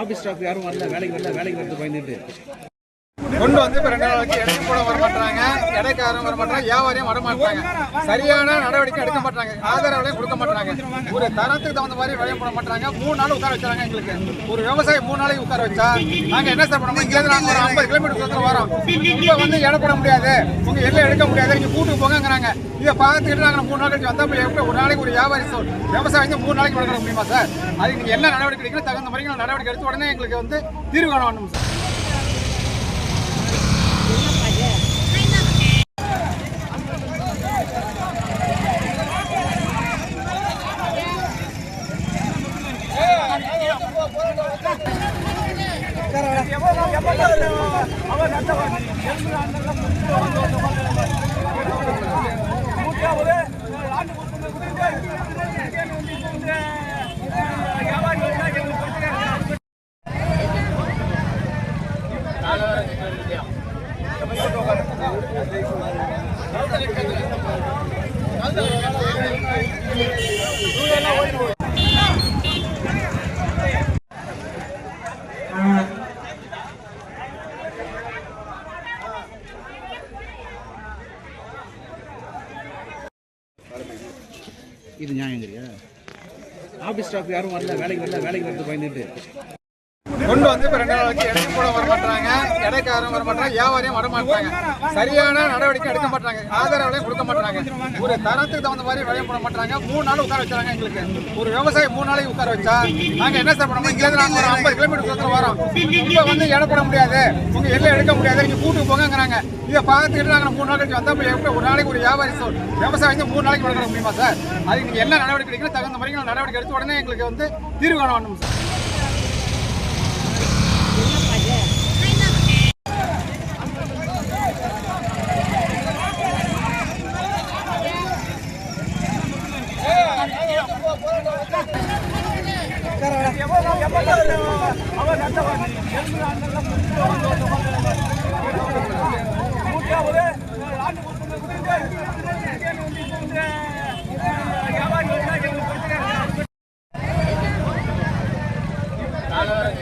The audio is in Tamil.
ஆஃபீஸ் ஸ்டாஃப் யாரும் வரல, வேலைக்கு வரது பயந்துட்டு கொண்டு வந்து இப்போ 2 நாளைக்கு இடைக்கு கூட வர மாட்டாங்க, இடைக்காரம் வர மாட்டாங்க, வியாபாரியும் வர மாட்டாங்க, சரியான நடவடிக்கை எடுக்க மாட்டாங்க, ஆதரவு விலையும் கொடுக்க மாட்டாங்க, ஒரு தரத்துக்கு தகுந்த மாதிரி விலையும் போட மாட்டாங்க. 3 நாள் உட்கார வச்சாங்க. எங்களுக்கு ஒரு விவசாயி 3 நாளைக்கு உட்கார வச்சா நாங்கள் என்ன சார் பண்ணோம்? இங்கேருந்து நாங்கள் ஒரு 50 கிலோமீட்டர் தூரத்தில் வரோம். இப்போ வந்து இடம் போட முடியாது, உங்கள் எல்லாம் எடுக்க முடியாது, நீங்கள் கூட்டுக்கு போங்கிறாங்க. இதை பார்த்துக்கிட்டு நாங்கள் 3 நாள் கழிச்சு வந்தால் எப்படி ஒரு நாளைக்கு ஒரு வியாபாரி விவசாயி வந்து 3 நாளைக்கு வளர்க்க முடியுமா சார்? அதுக்கு நீங்கள் என்ன நடவடிக்கை எடுக்கணும்? தகுந்த மாதிரி நடவடிக்கை எடுத்து உடனே எங்களுக்கு வந்து தீர்வு காணணும் சார். இது நியாயங்கிறியா? ஆஃபீஸ் ஸ்டாஃப் யாரும் வரல, வேலைக்கு வரது பயந்துட்டு கொண்டு வந்து இப்போ 2 நாளைக்கு இடைக்கு கூட வர மாட்டாங்க, இடைக்காரம் வர மாட்டாங்க, வியாபாரியும் வர மாட்டாங்க, சரியான நடவடிக்கை எடுக்க மாட்டாங்க, ஆதரவு விலையும் கொடுக்க மாட்டாங்க, ஒரு தரத்துக்கு தகுந்த மாதிரி விலையும் போட மாட்டாங்க. 3 நாள் உட்கார வச்சாங்க. எங்களுக்கு ஒரு விவசாயி 3 நாளைக்கு உட்கார வச்சா நாங்கள் என்ன சார் பண்ணோம்? இங்கேருந்து நாங்கள் ஒரு 50 கிலோமீட்டர் தூரத்தில் வரோம். இப்போ வந்து இடம் போட முடியாது, உங்கள் எல்லாம் எடுக்க முடியாது, நீங்கள் கூட்டுக்கு போங்கிறாங்க. இதை பார்த்துக்கிட்டு நாங்கள் 3 நாள் கழிச்சு வந்தால் எப்படி ஒரு நாளைக்கு ஒரு வியாபாரி விவசாயி வந்து 3 நாளைக்கு வளர்க்க முடியுமா சார்? அதுக்கு நீங்கள் என்ன நடவடிக்கை எடுக்கணும்? தகுந்த மாதிரி நடவடிக்கை எடுத்து உடனே எங்களுக்கு வந்து தீர்வு காணணும் சார். வியாபாரி